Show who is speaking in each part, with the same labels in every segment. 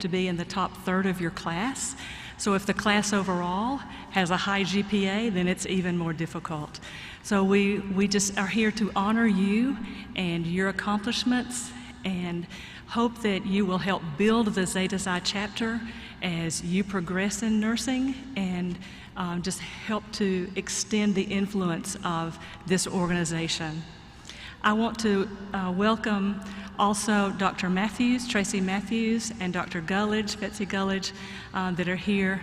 Speaker 1: to be in the top third of your class. So if the class overall has a high GPA, then it's even more difficult. So we just are here to honor you and your accomplishments and hope that you will help build the Zeta Xi chapter as you progress in nursing and just help to extend the influence of this organization. I want to welcome also Dr. Mathews, Tracy Mathews, and Dr. Gullidge, Betsy Gullidge, that are here.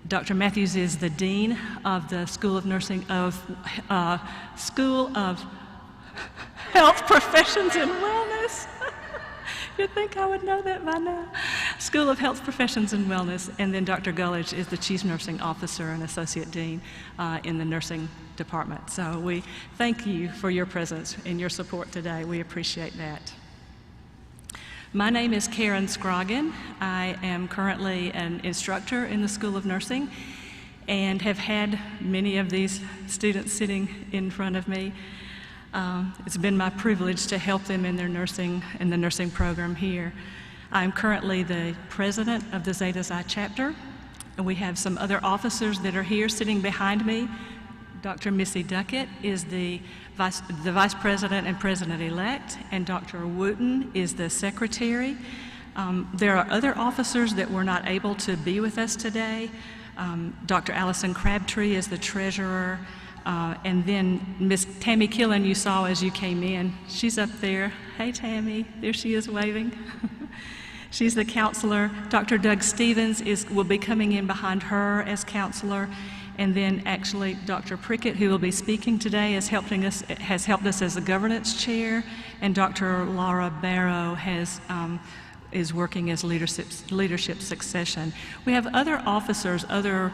Speaker 1: Dr. Mathews is the Dean of the School of Nursing School of Health Professions and Wellness. You'd think I would know that by now. School of Health Professions and Wellness, and then Dr. Gullidge is the Chief Nursing Officer and Associate Dean in the Nursing Department. So we thank you for your presence and your support today. We appreciate that. My name is Karen Scroggin. I am currently an instructor in the School of Nursing and have had many of these students sitting in front of me. It's been my privilege to help them in the nursing program here. I'm currently the president of the Zeta Xi chapter, and we have some other officers that are here sitting behind me. Dr. Missy Duckett is the vice president and president-elect, and Dr. Wooten is the secretary. There are other officers that were not able to be with us today. Dr. Allison Crabtree is the treasurer, and then Miss Tammy Killen you saw as you came in. She's up there. Hey, Tammy. There she is waving. She's the counselor. Dr. Doug Stevens will be coming in behind her as counselor. And then actually Dr. Prickett, who will be speaking today, has helped us as the governance chair. And Dr. Laura Barrow is working as leadership succession. We have other officers, other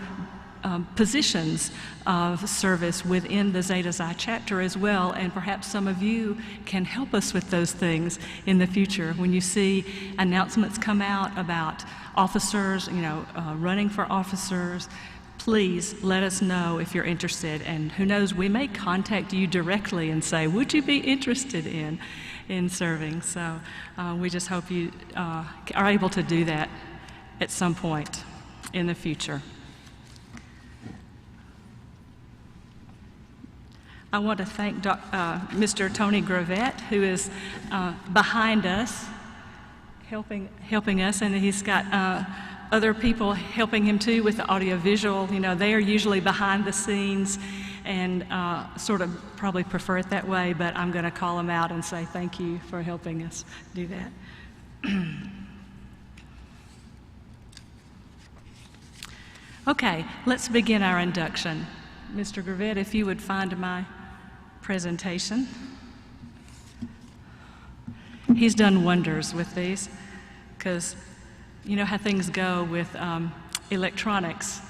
Speaker 1: positions of service within the Zeta Xi chapter as well, and perhaps some of you can help us with those things in the future. When you see announcements come out about officers, running for officers, please let us know if you're interested, and who knows, we may contact you directly and say, would you be interested in serving? So we just hope you are able to do that at some point in the future. I want to thank Mr. Tony Gravette, who is behind us, helping us, and he's got other people helping him too with the audiovisual. They are usually behind the scenes and sort of probably prefer it that way, but I'm going to call him out and say thank you for helping us do that. Okay, let's begin our induction. Mr. Gravette, if you would find my presentation. He's done wonders with these, because you know how things go with electronics.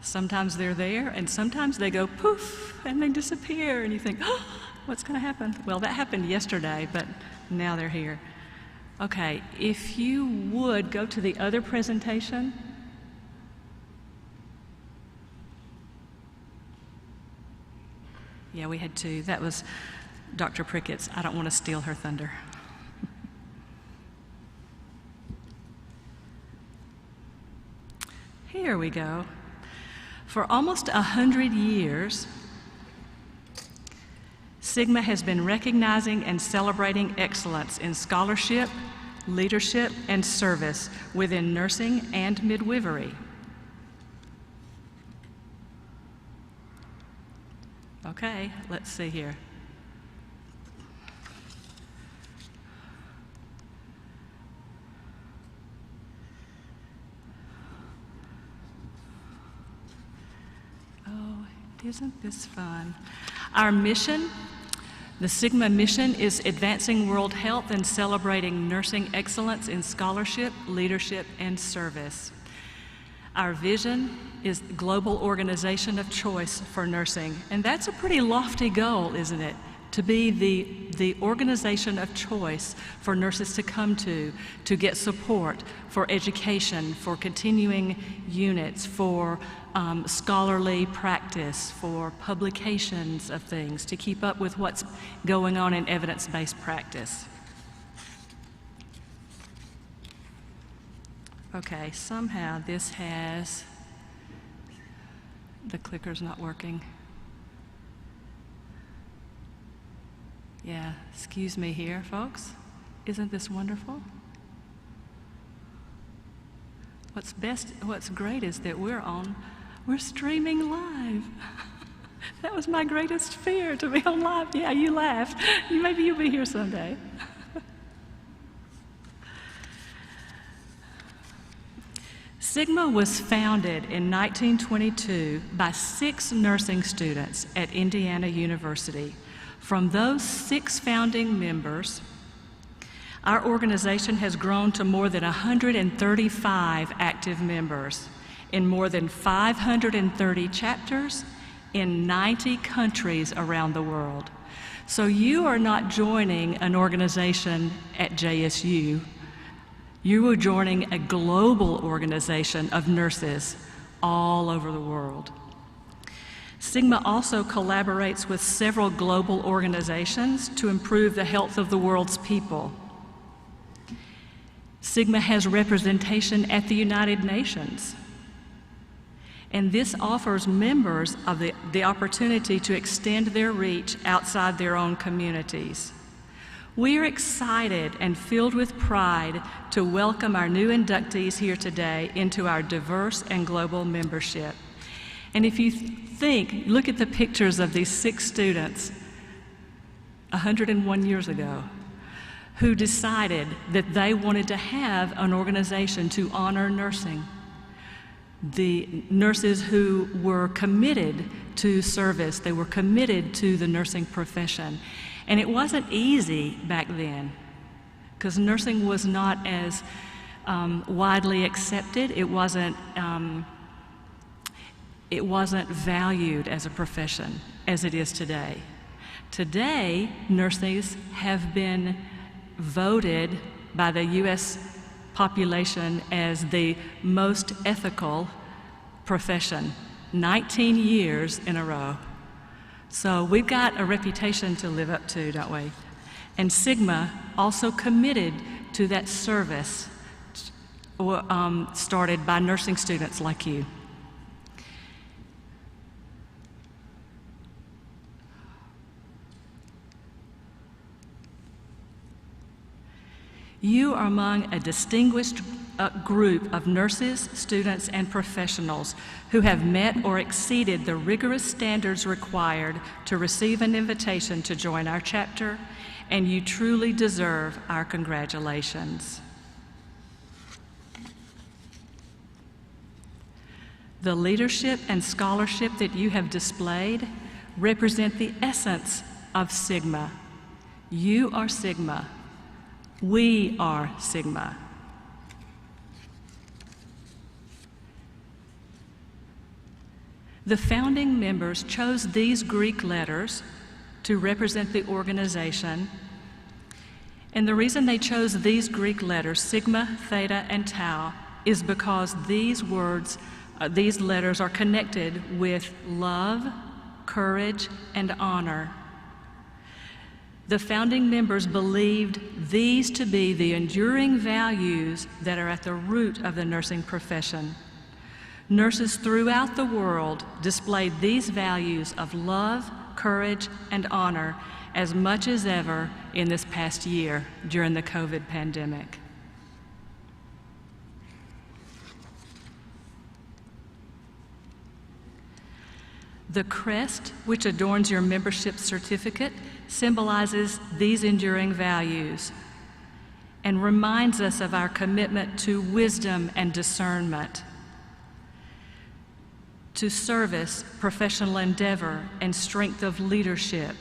Speaker 1: Sometimes they're there, and sometimes they go poof, and they disappear, and you think, oh, what's going to happen? Well, that happened yesterday, but now they're here. Okay, if you would go to the other presentation. Yeah, we had two. That was Dr. Prickett's. I don't want to steal her thunder. Here we go. For almost 100 years, Sigma has been recognizing and celebrating excellence in scholarship, leadership, and service within nursing and midwifery. Okay, let's see here. Oh, isn't this fun? Our mission, the Sigma mission, is advancing world health and celebrating nursing excellence in scholarship, leadership, and service. Our vision is global organization of choice for nursing, and that's a pretty lofty goal, isn't it? To be the organization of choice for nurses to come to get support, for education, for continuing units, for scholarly practice, for publications of things, to keep up with what's going on in evidence-based practice. Okay, somehow this has, the clicker's not working. Yeah, excuse me here, folks. Isn't this wonderful? What's great is that we're streaming live. That was my greatest fear, to be on live. Yeah, you laughed. Maybe you'll be here someday. Sigma was founded in 1922 by 6 nursing students at Indiana University. From those 6 founding members, our organization has grown to more than 135 active members in more than 530 chapters in 90 countries around the world. So you are not joining an organization at JSU. You are joining a global organization of nurses all over the world. Sigma also collaborates with several global organizations to improve the health of the world's people. Sigma has representation at the United Nations, and this offers members of the opportunity to extend their reach outside their own communities. We are excited and filled with pride to welcome our new inductees here today into our diverse and global membership. And if you look at the pictures of these 6 students 101 years ago who decided that they wanted to have an organization to honor nursing. The nurses who were committed to service, they were committed to the nursing profession. And it wasn't easy back then, because nursing was not as widely accepted. It wasn't valued as a profession as it is today. Today, nurses have been voted by the U.S. population as the most ethical profession, 19 years in a row. So we've got a reputation to live up to, don't we? And Sigma also committed to that service started by nursing students like you. You are among a distinguished group of nurses, students, and professionals who have met or exceeded the rigorous standards required to receive an invitation to join our chapter, and you truly deserve our congratulations. The leadership and scholarship that you have displayed represent the essence of Sigma. You are Sigma. We are Sigma. The founding members chose these Greek letters to represent the organization. And the reason they chose these Greek letters, Sigma, Theta, and Tau, is because these letters are connected with love, courage, and honor. The founding members believed these to be the enduring values that are at the root of the nursing profession. Nurses throughout the world displayed these values of love, courage, and honor as much as ever in this past year during the COVID pandemic. The crest, which adorns your membership certificate, symbolizes these enduring values and reminds us of our commitment to wisdom and discernment, to service, professional endeavor, and strength of leadership,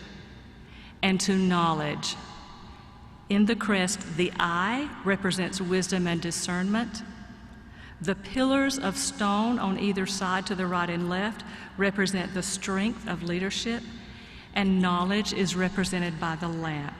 Speaker 1: and to knowledge. In the crest, the I represents wisdom and discernment. The pillars of stone on either side to the right and left represent the strength of leadership, and knowledge is represented by the lamp.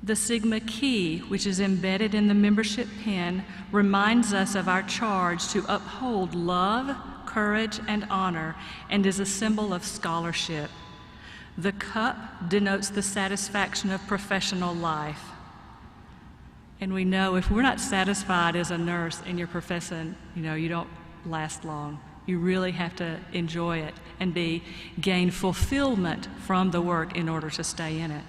Speaker 1: The Sigma key, which is embedded in the membership pin, reminds us of our charge to uphold love, courage, and honor, and is a symbol of scholarship. The cup denotes the satisfaction of professional life. And we know if we're not satisfied as a nurse in your profession, you don't last long. You really have to enjoy it and gain fulfillment from the work in order to stay in it.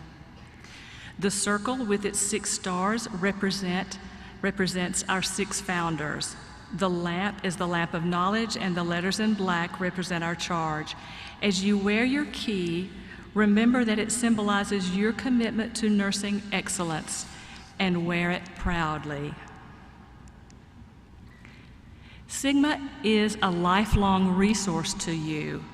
Speaker 1: The circle with its 6 stars represents our 6 founders. The lamp is the lamp of knowledge, and the letters in black represent our charge. As you wear your key, remember that it symbolizes your commitment to nursing excellence, and wear it proudly. Sigma is a lifelong resource to you.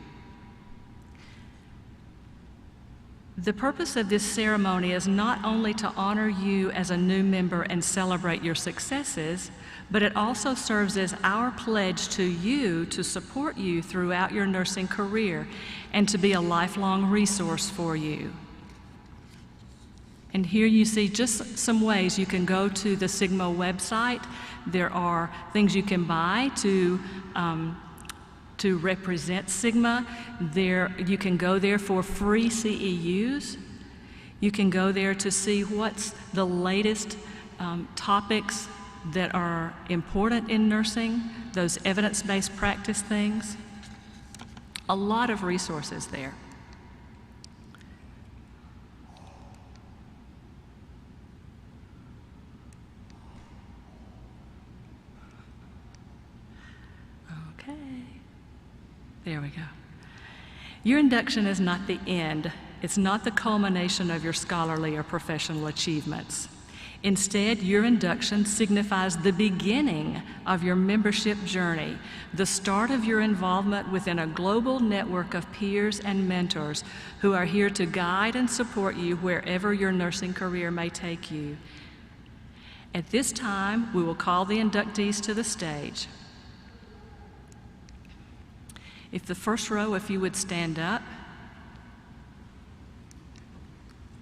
Speaker 1: The purpose of this ceremony is not only to honor you as a new member and celebrate your successes, but it also serves as our pledge to you to support you throughout your nursing career and to be a lifelong resource for you. And here you see just some ways you can go to the Sigma website. There are things you can buy to represent Sigma. You can go there for free CEUs. You can go there to see what's the latest topics that are important in nursing, those evidence-based practice things. A lot of resources there. There we go. Your induction is not the end. It's not the culmination of your scholarly or professional achievements. Instead, your induction signifies the beginning of your membership journey, the start of your involvement within a global network of peers and mentors who are here to guide and support you wherever your nursing career may take you. At this time, we will call the inductees to the stage. If the first row, if you would stand up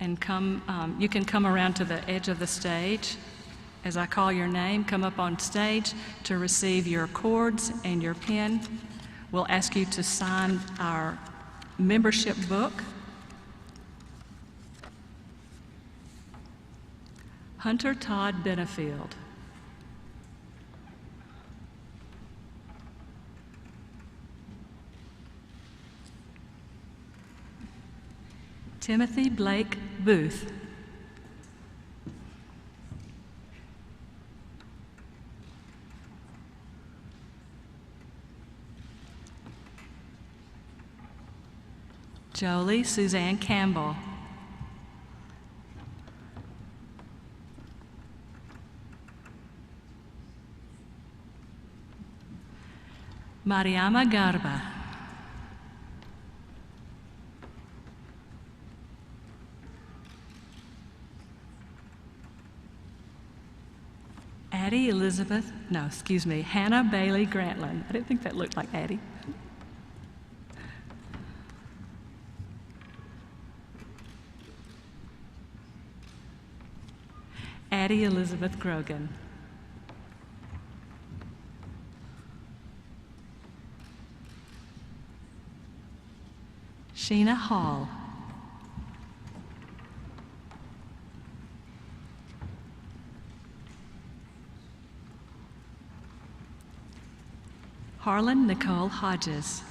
Speaker 1: and come, you can come around to the edge of the stage. As I call your name, come up on stage to receive your cords and your pen. We'll ask you to sign our membership book. Hunter Todd Benefield. Timothy Blake Booth. Jolie Suzanne Campbell. Mariama Garba. Hannah Bailey Grantland. I didn't think that looked like Addie. Addie Elizabeth Grogan. Sheena Hall. Harlan Nicole Hodges.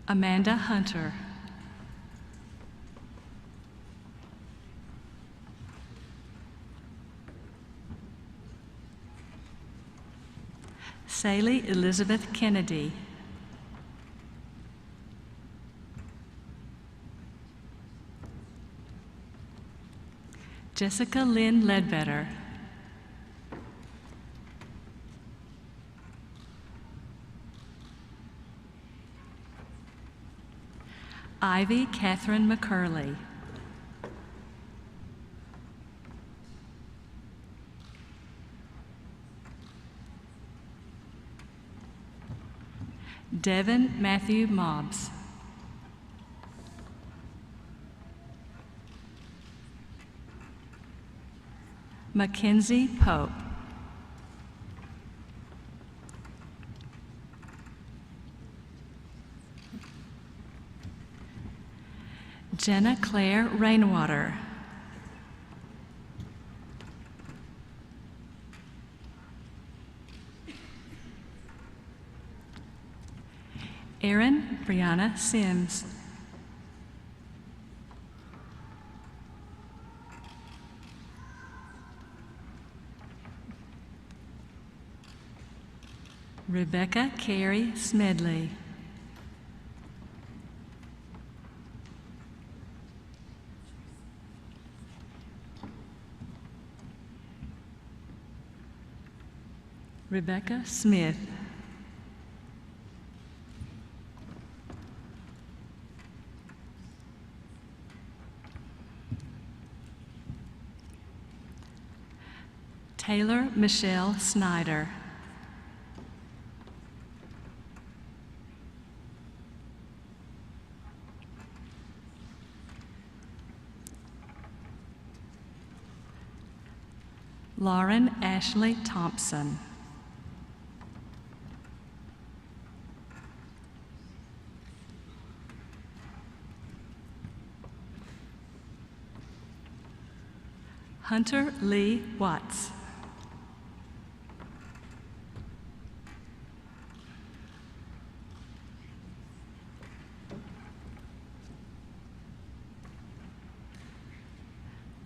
Speaker 1: Amanda Hunter. Saley Elizabeth Kennedy. Jessica Lynn Ledbetter. Ivy Catherine McCurley. Devin Matthew Mobbs. Mackenzie Pope. Jenna Claire Rainwater. Erin Brianna Sims. Rebecca Carey Smedley. Rebecca Smith. Taylor Michelle Snyder. Lauren Ashley Thompson. Hunter Lee Watts.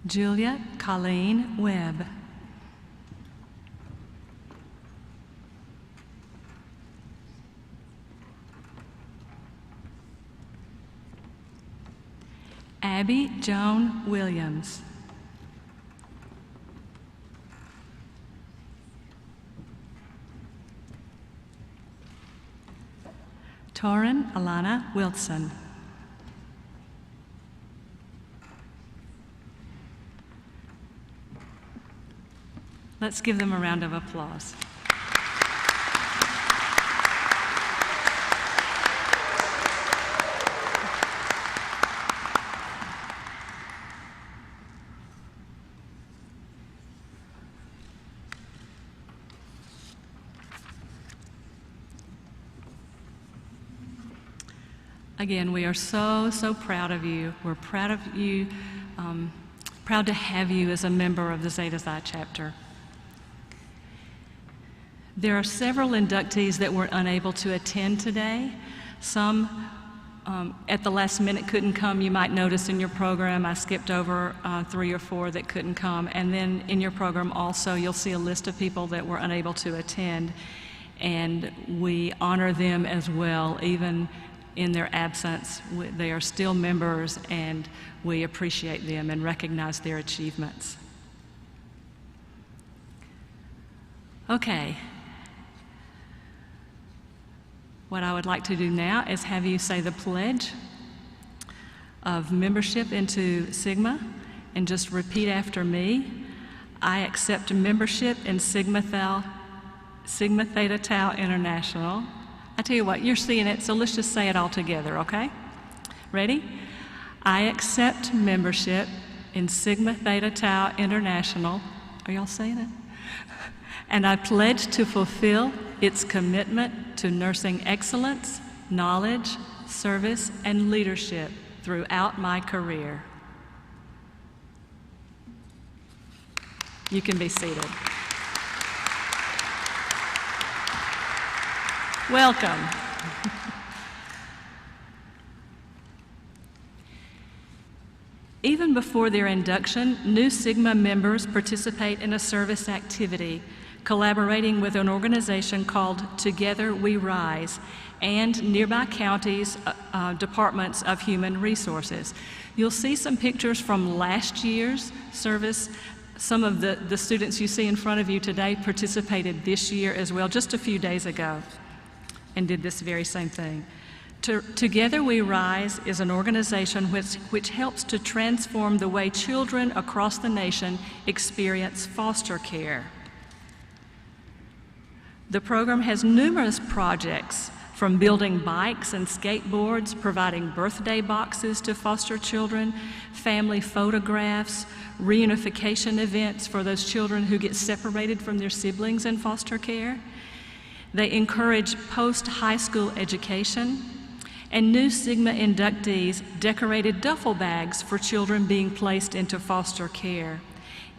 Speaker 1: Julia Colleen Webb. Abby Joan Williams. Torrin Alana Wilson. Let's give them a round of applause. Again, we are so proud of you. We're proud of you, proud to have you as a member of the Zeta Xi chapter. There are several inductees that were unable to attend today. Some at the last minute couldn't come. You might notice in your program I skipped over 3 or 4 that couldn't come. And then in your program also you'll see a list of people that were unable to attend. And we honor them as well, even in their absence. They are still members and we appreciate them and recognize their achievements. Okay. What I would like to do now is have you say the pledge of membership into Sigma and just repeat after me. I accept membership in Sigma Theta Tau International. I tell you what, you're seeing it, so let's just say it all together, okay? Ready? I accept membership in Sigma Theta Tau International. Are y'all saying it? And I pledge to fulfill its commitment to nursing excellence, knowledge, service, and leadership throughout my career. You can be seated. Welcome. Even before their induction, new Sigma members participate in a service activity, collaborating with an organization called Together We Rise and nearby counties' departments of human resources. You'll see some pictures from last year's service. Some of the students you see in front of you today participated this year as well, just a few days ago, and did this very same thing. Together We Rise is an organization which helps to transform the way children across the nation experience foster care. The program has numerous projects, from building bikes and skateboards, providing birthday boxes to foster children, family photographs, reunification events for those children who get separated from their siblings in foster care. They encourage post-high school education, And new Sigma inductees decorated duffel bags for children being placed into foster care.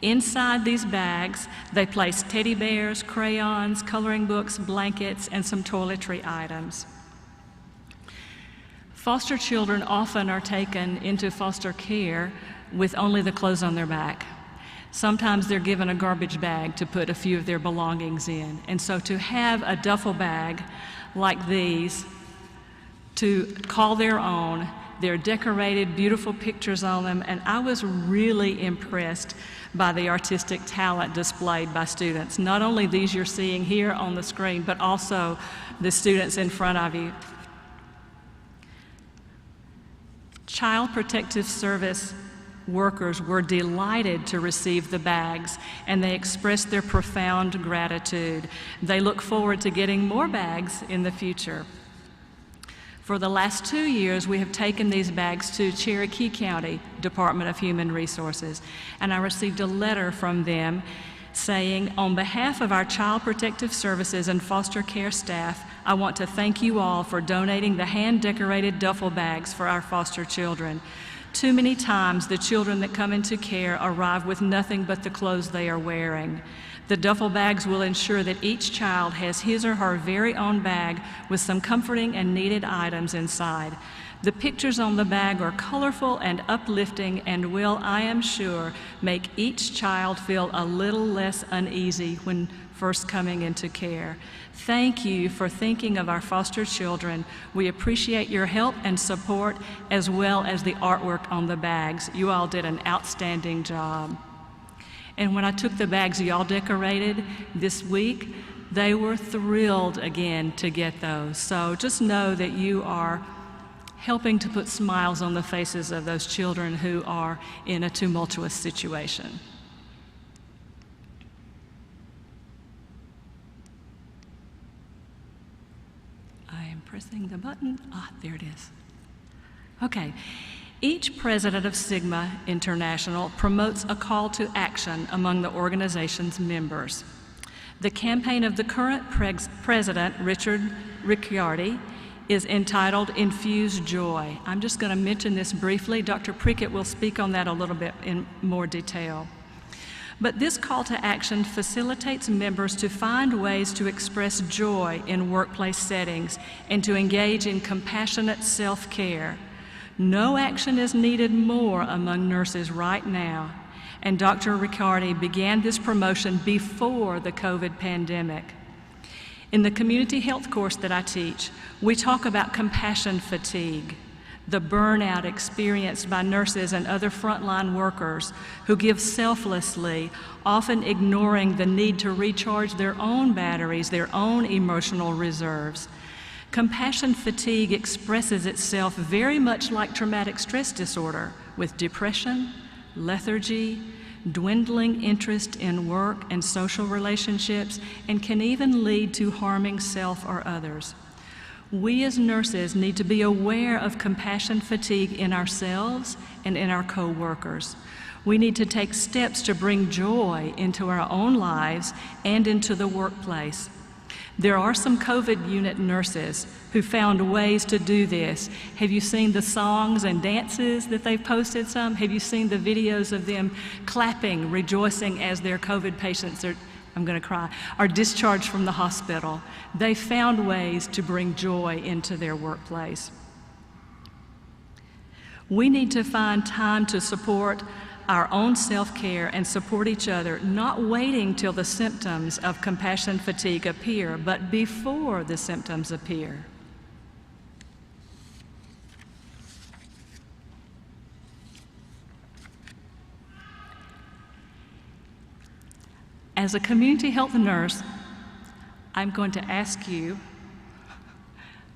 Speaker 1: Inside these bags, they placed teddy bears, crayons, coloring books, blankets, and some toiletry items. Foster children often are taken into foster care with only the clothes on their back. Sometimes they're given a garbage bag to put a few of their belongings in. And so to have a duffel bag like these to call their own, they're decorated, beautiful pictures on them, and I was really impressed by the artistic talent displayed by students. Not only these you're seeing here on the screen, but also the students in front of you. Child Protective Service workers were delighted to receive the bags, and they expressed their profound gratitude. They look forward to getting more bags in the future. For the last 2 years, we have taken these bags to Cherokee County Department of Human Resources, and I received a letter from them saying, on behalf of our Child Protective Services and foster care staff, I want to thank you all for donating the hand-decorated duffel bags for our foster children. Too many times, the children that come into care arrive with nothing but the clothes they are wearing. The duffel bags will ensure that each child has his or her very own bag with some comforting and needed items inside. The pictures on the bag are colorful and uplifting and will, I am sure, make each child feel a little less uneasy when first coming into care. Thank you for thinking of our foster children. We appreciate your help and support, as well as the artwork on the bags. You all did an outstanding job. And when I took the bags y'all decorated this week, they were thrilled again to get those. So just know that you are helping to put smiles on the faces of those children who are in a tumultuous situation. I am pressing the button. There it is. Okay. Each president of Sigma International promotes a call to action among the organization's members. The campaign of the current president, Richard Ricciardi, is entitled Infuse Joy. I'm just going to mention this briefly. Dr. Prickett will speak on that a little bit in more detail. But this call to action facilitates members to find ways to express joy in workplace settings and to engage in compassionate self-care. No action is needed more among nurses right now, and Dr. Ricciardi began this promotion before the COVID pandemic. In the community health course that I teach, we talk about compassion fatigue, the burnout experienced by nurses and other frontline workers who give selflessly, often ignoring the need to recharge their own batteries, their own emotional reserves. Compassion fatigue expresses itself very much like traumatic stress disorder, with depression, lethargy, dwindling interest in work and social relationships, and can even lead to harming self or others. We as nurses need to be aware of compassion fatigue in ourselves and in our co-workers. We need to take steps to bring joy into our own lives and into the workplace. There are some COVID unit nurses who found ways to do this. Have you seen the songs and dances that they've posted some? Have you seen the videos of them clapping, rejoicing as their COVID patients are discharged from the hospital? They found ways to bring joy into their workplace. We need to find time to support our own self-care and support each other, not waiting till the symptoms of compassion fatigue appear, but before the symptoms appear. As a community health nurse, I'm going to ask you,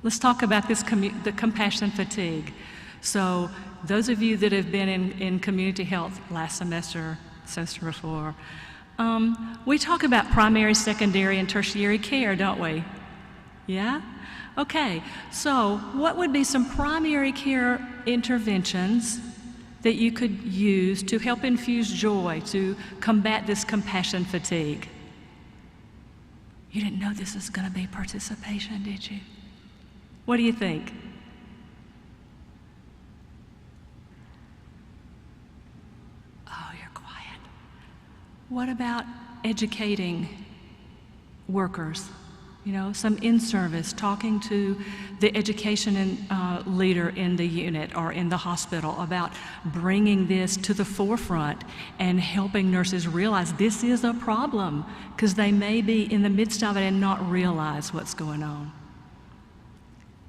Speaker 1: let's talk about the compassion fatigue. So those of you that have been in community health last semester before, we talk about primary, secondary, and tertiary care, don't we? Yeah? Okay, so what would be some primary care interventions that you could use to help infuse joy, to combat this compassion fatigue? You didn't know this was going to be participation, did you? What do you think? What about educating workers? Some in-service, talking to the education leader in the unit or in the hospital about bringing this to the forefront and helping nurses realize this is a problem, because they may be in the midst of it and not realize what's going on.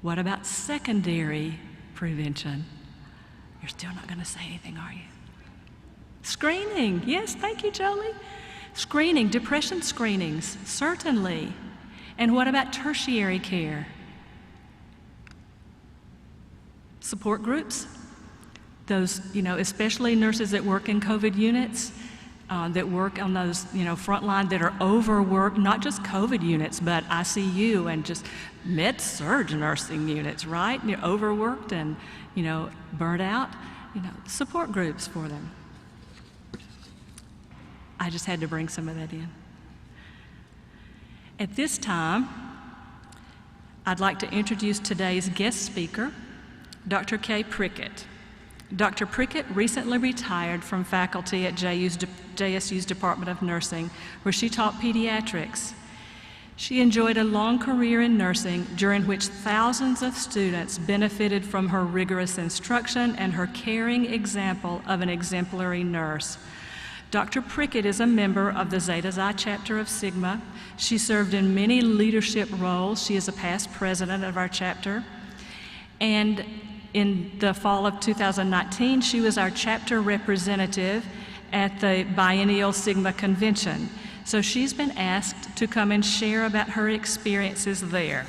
Speaker 1: What about secondary prevention? You're still not going to say anything, are you? Screening, yes, thank you, Jolie. Screening, depression screenings, certainly. And what about tertiary care? Support groups, those, especially nurses that work in COVID units, that work on those, frontline that are overworked, not just COVID units, but ICU and just med-surg nursing units, right? Overworked and, burnt out, support groups for them. I just had to bring some of that in. At this time, I'd like to introduce today's guest speaker, Dr. Kay Prickett. Dr. Prickett recently retired from faculty at JSU's Department of Nursing, where she taught pediatrics. She enjoyed a long career in nursing, during which thousands of students benefited from her rigorous instruction and her caring example of an exemplary nurse. Dr. Prickett is a member of the Zeta Xi chapter of Sigma. She served in many leadership roles. She is a past president of our chapter. And in the fall of 2019, she was our chapter representative at the biennial Sigma convention. So she's been asked to come and share about her experiences there.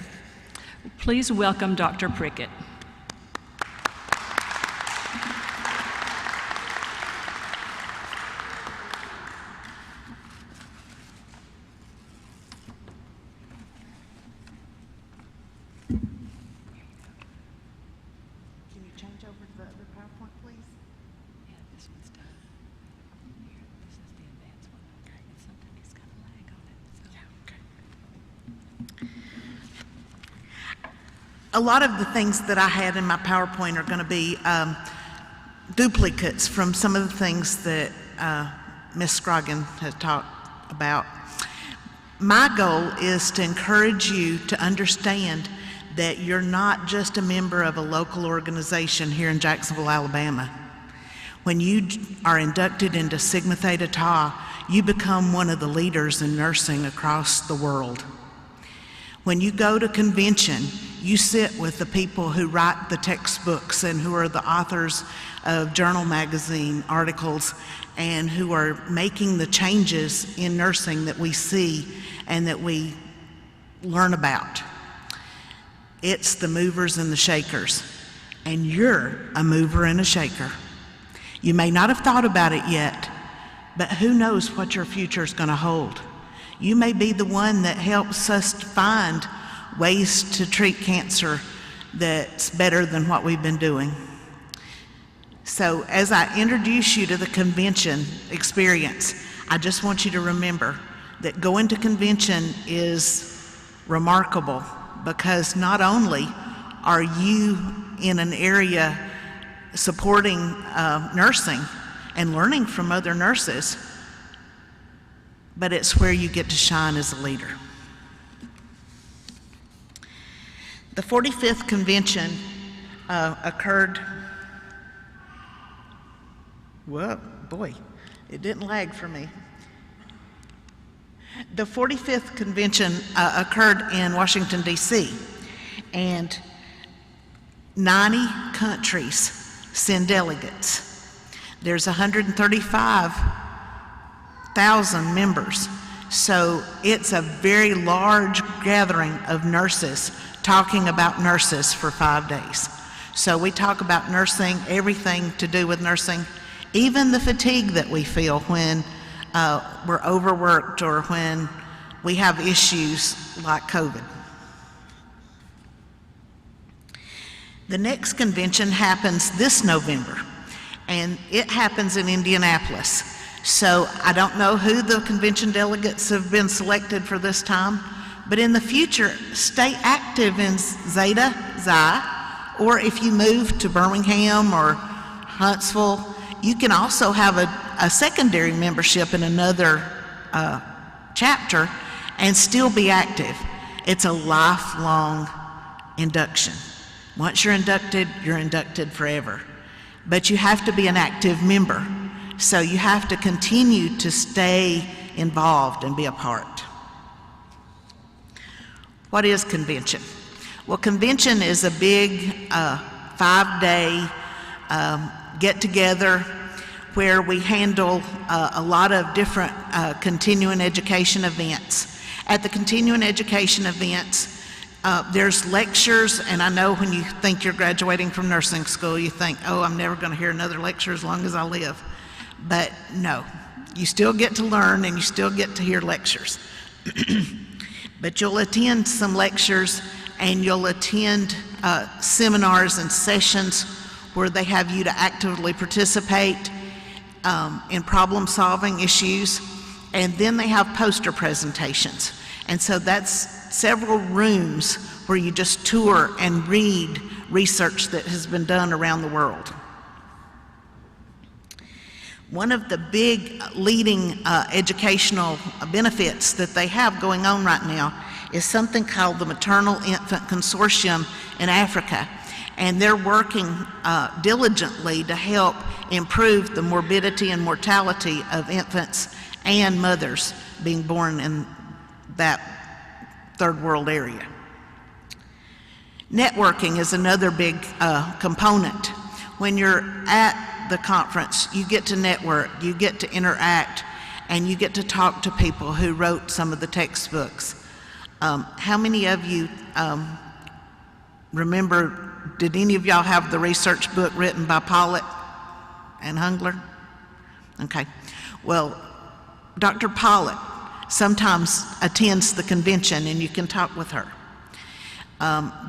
Speaker 1: Please welcome Dr. Prickett.
Speaker 2: A lot of the things that I had in my PowerPoint are going to be duplicates from some of the things that Ms. Scroggin has talked about. My goal is to encourage you to understand that you're not just a member of a local organization here in Jacksonville, Alabama. When you are inducted into Sigma Theta Tau, you become one of the leaders in nursing across the world. When you go to convention, you sit with the people who write the textbooks and who are the authors of journal magazine articles and who are making the changes in nursing that we see and that we learn about. It's the movers and the shakers, and you're a mover and a shaker. You may not have thought about it yet, but who knows what your future is going to hold. You may be the one that helps us to find ways to treat cancer that's better than what we've been doing. So as I introduce you to the convention experience, I just want you to remember that going to convention is remarkable, because not only are you in an area supporting nursing and learning from other nurses, but it's where you get to shine as a leader. The 45th convention occurred, whoa, boy, it didn't lag for me. The 45th convention occurred in Washington, D.C., and 90 countries send delegates. There's 135,000 members, so it's a very large gathering of nurses talking about nurses for 5 days. So we talk about nursing, everything to do with nursing, even the fatigue that we feel when we're overworked or when we have issues like COVID. The next convention happens this November, and it happens in Indianapolis. So I don't know who the convention delegates have been selected for this time, but in the future, stay active in Zeta Xi, or if you move to Birmingham or Huntsville, you can also have a secondary membership in another chapter and still be active. It's a lifelong induction. Once you're inducted forever. But you have to be an active member. So you have to continue to stay involved and be a part. What is convention? Well, convention is a big 5-day get-together where we handle a lot of different continuing education events. At the continuing education events, there's lectures, and I know when you think you're graduating from nursing school, you think, oh, I'm never going to hear another lecture as long as I live. But no, you still get to learn and you still get to hear lectures. But you'll attend some lectures and you'll attend seminars and sessions where they have you to actively participate in problem-solving issues. And then they have poster presentations. And so that's several rooms where you just tour and read research that has been done around the world. One of the big leading educational benefits that they have going on right now is something called the Maternal Infant Consortium in Africa. And they're working diligently to help improve the morbidity and mortality of infants and mothers being born in that third world area. Networking is another big component. When you're at the conference, you get to network, you get to interact, and you get to talk to people who wrote some of the textbooks. How many of you remember, did any of y'all have the research book written by Pollitt and Hungler? Okay. Well, Dr. Pollitt sometimes attends the convention and you can talk with her.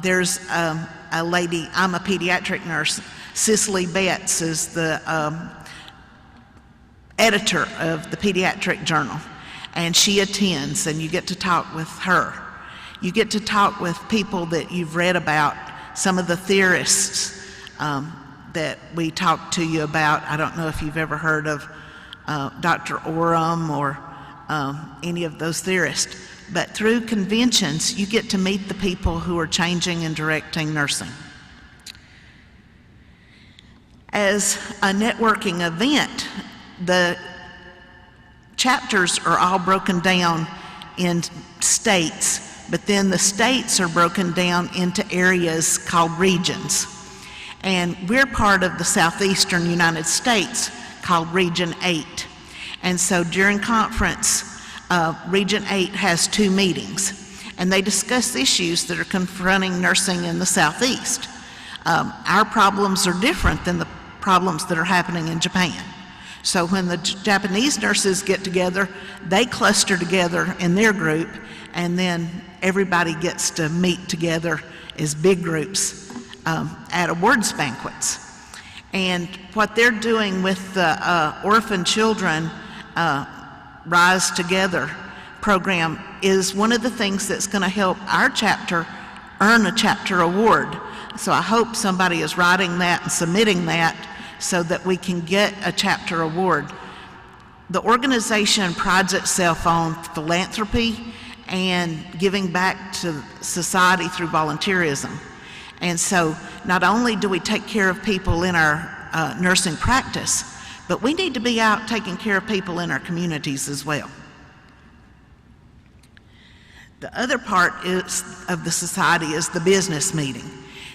Speaker 2: There's a lady, I'm a pediatric nurse, Cicely Betts is the editor of the Pediatric Journal, and she attends and you get to talk with her. You get to talk with people that you've read about, some of the theorists that we talked to you about. I don't know if you've ever heard of Dr. Oram or any of those theorists, but through conventions you get to meet the people who are changing and directing nursing. As a networking event, the chapters are all broken down in states, but then the states are broken down into areas called regions. And we're part of the southeastern United States called Region 8. And so during conference, Region 8 has 2 meetings, and they discuss issues that are confronting nursing in the Southeast. Our problems are different than the problems that are happening in Japan. So when the Japanese nurses get together, they cluster together in their group, and then everybody gets to meet together as big groups at awards banquets. And what they're doing with the orphan children Rise Together program is one of the things that's going to help our chapter earn a chapter award. So I hope somebody is writing that and submitting that so that we can get a chapter award. The organization prides itself on philanthropy and giving back to society through volunteerism. And so not only do we take care of people in our nursing practice, but we need to be out taking care of people in our communities as well. The other part of the society is the business meeting.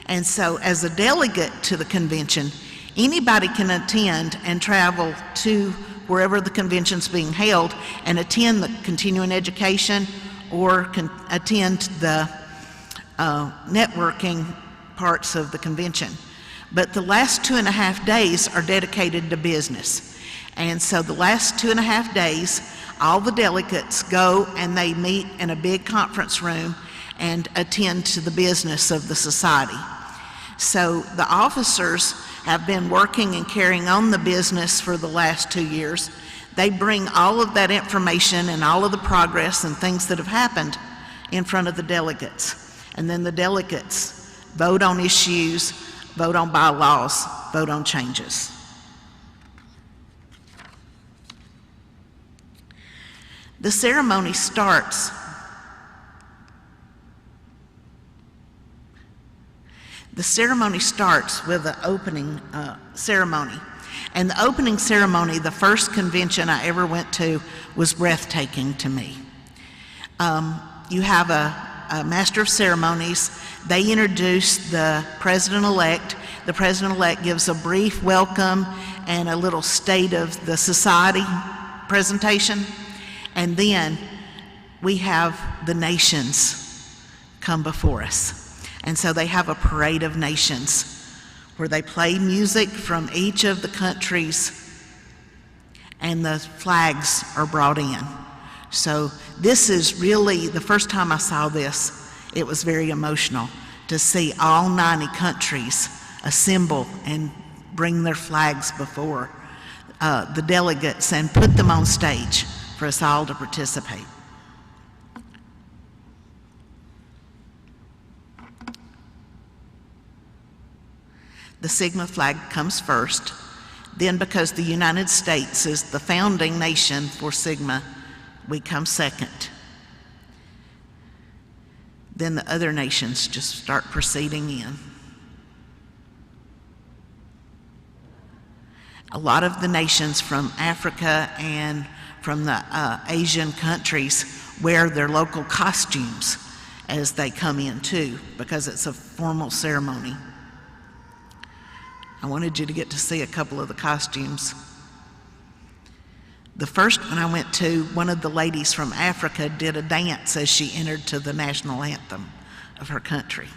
Speaker 2: And so as a delegate to the convention, anybody can attend and travel to wherever the convention's being held and attend the continuing education or attend the networking parts of the convention. But the last 2.5 days are dedicated to business. And so the last 2.5 days, all the delegates go and they meet in a big conference room and attend to the business of the society. So the officers have been working and carrying on the business for the last 2 years. They bring all of that information and all of the progress and things that have happened in front of the delegates. And then the delegates vote on issues, vote on bylaws, vote on changes. The ceremony starts with the opening ceremony. And the opening ceremony, the first convention I ever went to, was breathtaking to me. You have a master of ceremonies. They introduce the president-elect. The president-elect gives a brief welcome and a little state of the society presentation. And then we have the nations come before us. And so they have a parade of nations where they play music from each of the countries and the flags are brought in. So this is really, the first time I saw this, it was very emotional to see all 90 countries assemble and bring their flags before the delegates and put them on stage for us all to participate. The Sigma flag comes first. Then, because the United States is the founding nation for Sigma, we come second. Then the other nations just start proceeding in. A lot of the nations from Africa and from the Asian countries wear their local costumes as they come in too, because it's a formal ceremony. I wanted you to get to see a couple of the costumes. The first one I went to, one of the ladies from Africa did a dance as she entered to the national anthem of her country.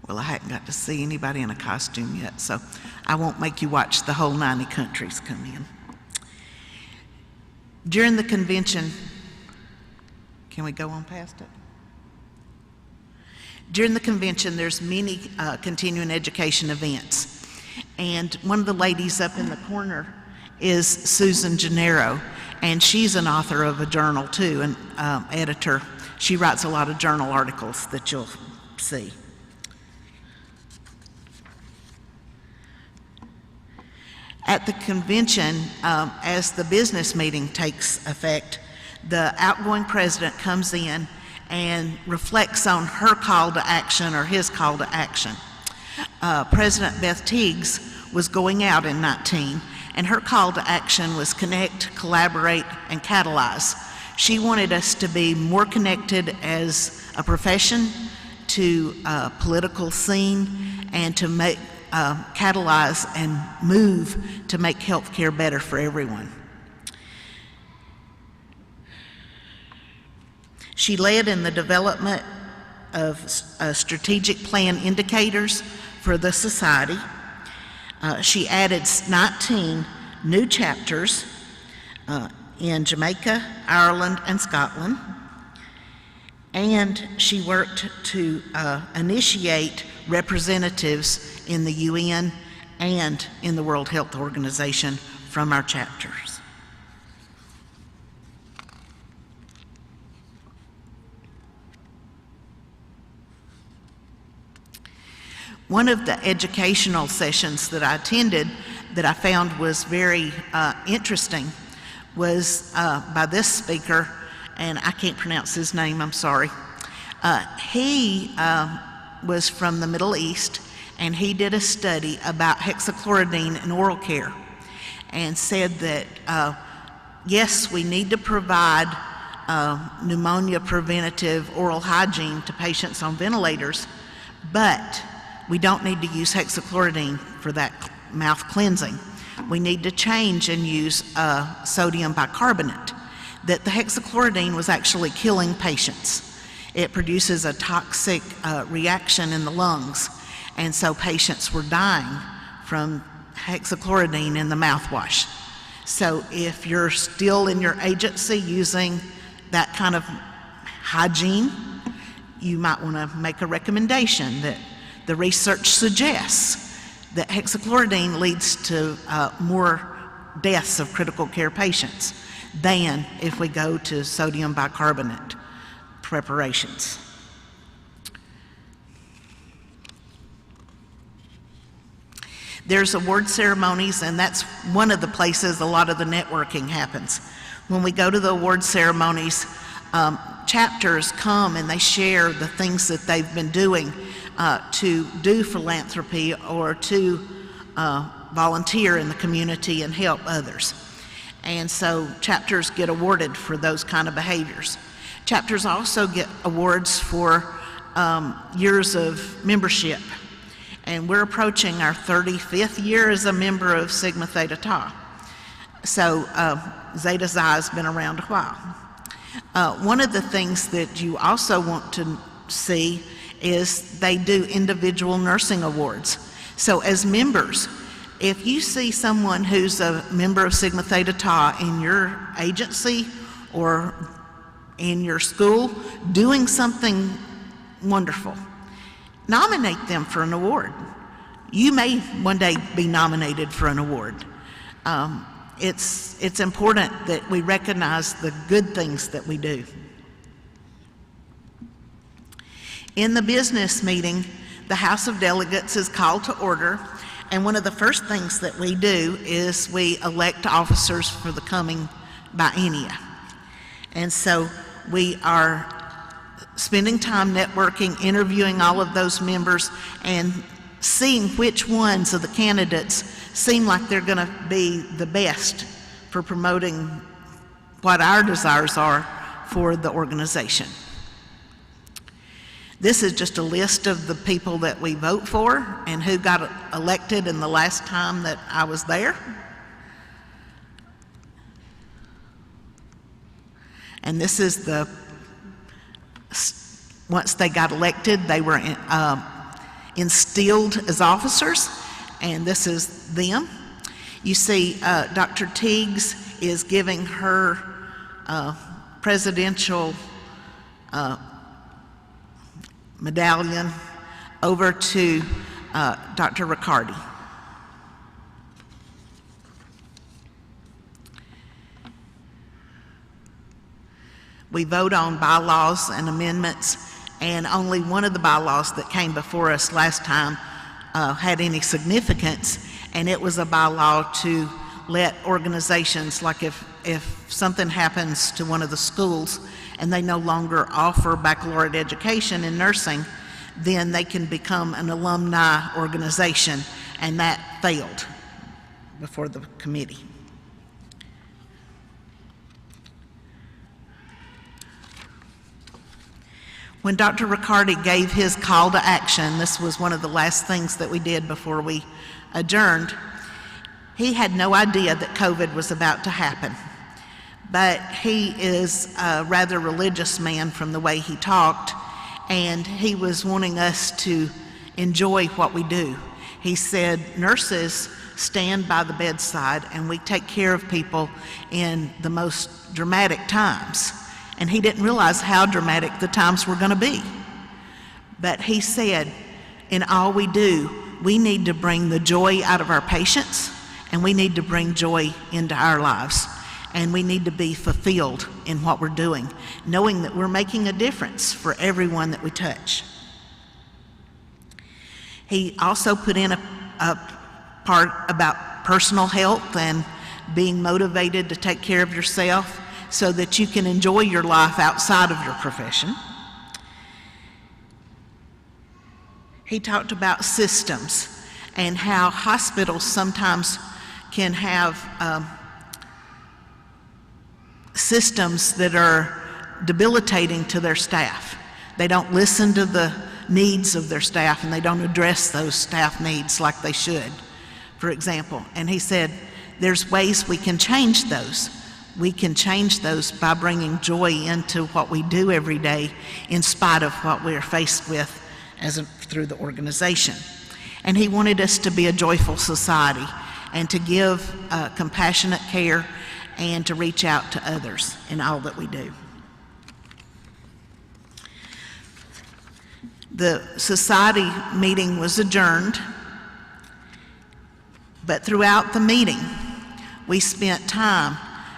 Speaker 2: Well, I hadn't got to see anybody in a costume yet, so I won't make you watch the whole 90 countries come in. During the convention, can we go on past it? During the convention, there's many continuing education events. And one of the ladies up in the corner is Susan Gennaro, and she's an author of a journal too, an editor. She writes a lot of journal articles that you'll see. At the convention, as the business meeting takes effect, the outgoing president comes in and reflects on her call to action or his call to action. President Beth Teagues was going out in 19, and her call to action was connect, collaborate, and catalyze. She wanted us to be more connected as a profession to a political scene and to make catalyze and move to make healthcare better for everyone. She led in the development of strategic plan indicators for the society. She added 19 new chapters in Jamaica, Ireland, and Scotland. And she worked to initiate representatives in the UN and in the World Health Organization from our chapters. One of the educational sessions that I attended that I found was very interesting was by this speaker, and I can't pronounce his name, I'm sorry. He was from the Middle East, and he did a study about hexachloridine in oral care and said that, yes, we need to provide pneumonia preventative oral hygiene to patients on ventilators, but we don't need to use hexachloridine for that mouth cleansing. We need to change and use sodium bicarbonate. That the hexachloridine was actually killing patients. It produces a toxic reaction in the lungs, and so patients were dying from hexachloridine in the mouthwash. So if you're still in your agency using that kind of hygiene, you might want to make a recommendation that the research suggests that hexachloridine leads to more deaths of critical care patients than if we go to sodium bicarbonate preparations. There's award ceremonies, and that's one of the places a lot of the networking happens. When we go to the award ceremonies, chapters come and they share the things that they've been doing to do philanthropy or to volunteer in the community and help others. And so chapters get awarded for those kind of behaviors. Chapters also get awards for years of membership. And we're approaching our 35th year as a member of Sigma Theta Tau. So Zeta Xi has been around a while. One of the things that you also want to see is they do individual nursing awards. So as members, if you see someone who's a member of Sigma Theta Tau in your agency or in your school doing something wonderful, nominate them for an award. You may one day be nominated for an award. It's important that we recognize the good things that we do. In the business meeting, the House of Delegates is called to order, and one of the first things that we do is we elect officers for the coming biennia. And so we are spending time networking, interviewing all of those members, and seeing which ones of the candidates seem like they're going to be the best for promoting what our desires are for the organization. This is just a list of the people that we vote for and who got elected in the last time that I was there. And this is the, once they got elected, they were instilled as officers, and this is them. You see Dr. Teagues is giving her presidential medallion over to Dr. Riccardi. We vote on bylaws and amendments, and only one of the bylaws that came before us last time had any significance, and it was a bylaw to let organizations, like if something happens to one of the schools and they no longer offer baccalaureate education in nursing, then they can become an alumni organization, and that failed before the committee. When Dr. Riccardi gave his call to action, this was one of the last things that we did before we adjourned, he had no idea that COVID was about to happen. But he is a rather religious man from the way he talked, and he was wanting us to enjoy what we do. He said, nurses stand by the bedside and we take care of people in the most dramatic times. And he didn't realize how dramatic the times were going to be. But he said, in all we do, we need to bring the joy out of our patients, and we need to bring joy into our lives. And we need to be fulfilled in what we're doing, knowing that we're making a difference for everyone that we touch. He also put in a part about personal health and being motivated to take care of yourself so that you can enjoy your life outside of your profession. He talked about systems and how hospitals sometimes can have systems that are debilitating to their staff. They don't listen to the needs of their staff, and they don't address those staff needs like they should, for example. And he said, there's ways we can change those. We can change those by bringing joy into what we do every day in spite of what we're faced with through the organization. And he wanted us to be a joyful society and to give compassionate care and to reach out to others in all that we do. The society meeting was adjourned, But throughout the meeting, we spent time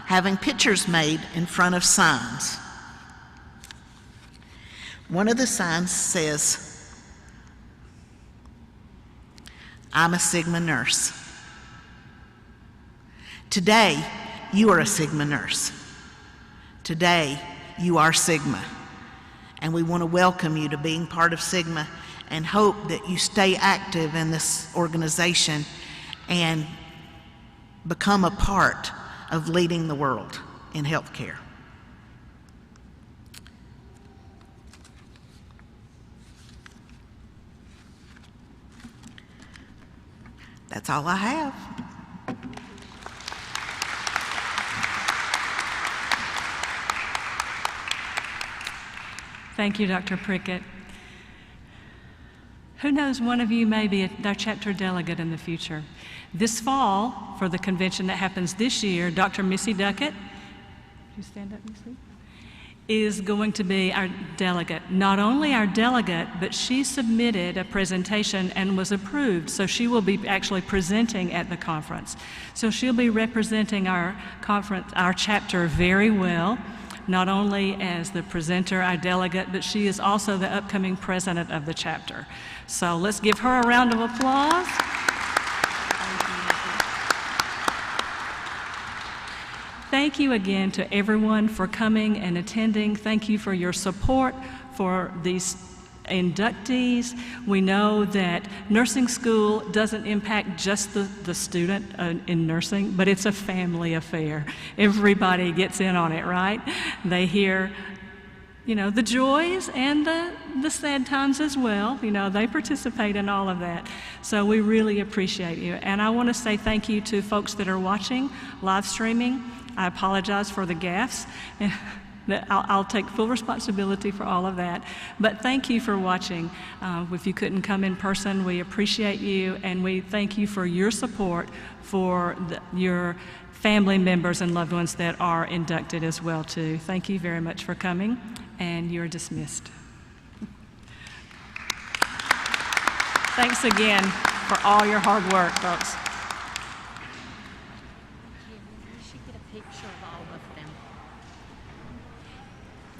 Speaker 2: having pictures made in front of signs. One of the signs says, "I'm a Sigma nurse." Today, you are a Sigma nurse. Today, you are Sigma. And we want to welcome you to being part of Sigma and hope that you stay active in this organization and become a part of leading the world in healthcare. That's all I have.
Speaker 1: Thank you, Dr. Prickett. Who knows, one of you may be our chapter delegate in the future. This fall, for the convention that happens this year, Dr. Missy Duckett, you stand up, Missy, is going to be our delegate. Not only our delegate, but she submitted a presentation and was approved, so she will be actually presenting at the conference. So she'll be representing our conference, our chapter very well, not only as the presenter, our delegate, but she is also the upcoming president of the chapter. So let's give her a round of applause. Thank you again to everyone for coming and attending. Thank you for your support for these inductees. We know that nursing school doesn't impact just the student in nursing, but it's a family affair. Everybody gets in on it, right? They hear, you know, the joys and the sad times as well. You know, they participate in all of that. So we really appreciate you. And I want to say thank you to folks that are watching, live streaming. I apologize for the gaffes. I'll take full responsibility for all of that. But thank you for watching. If you couldn't come in person, we appreciate you, and we thank you for your support for your family members and loved ones that are inducted as well, too. Thank you very much for coming, and you're dismissed. Thanks again for all your hard work, folks.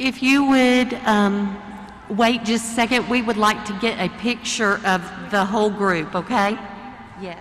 Speaker 3: If you would wait just a second, we would like to get a picture of the whole group, okay? Yes.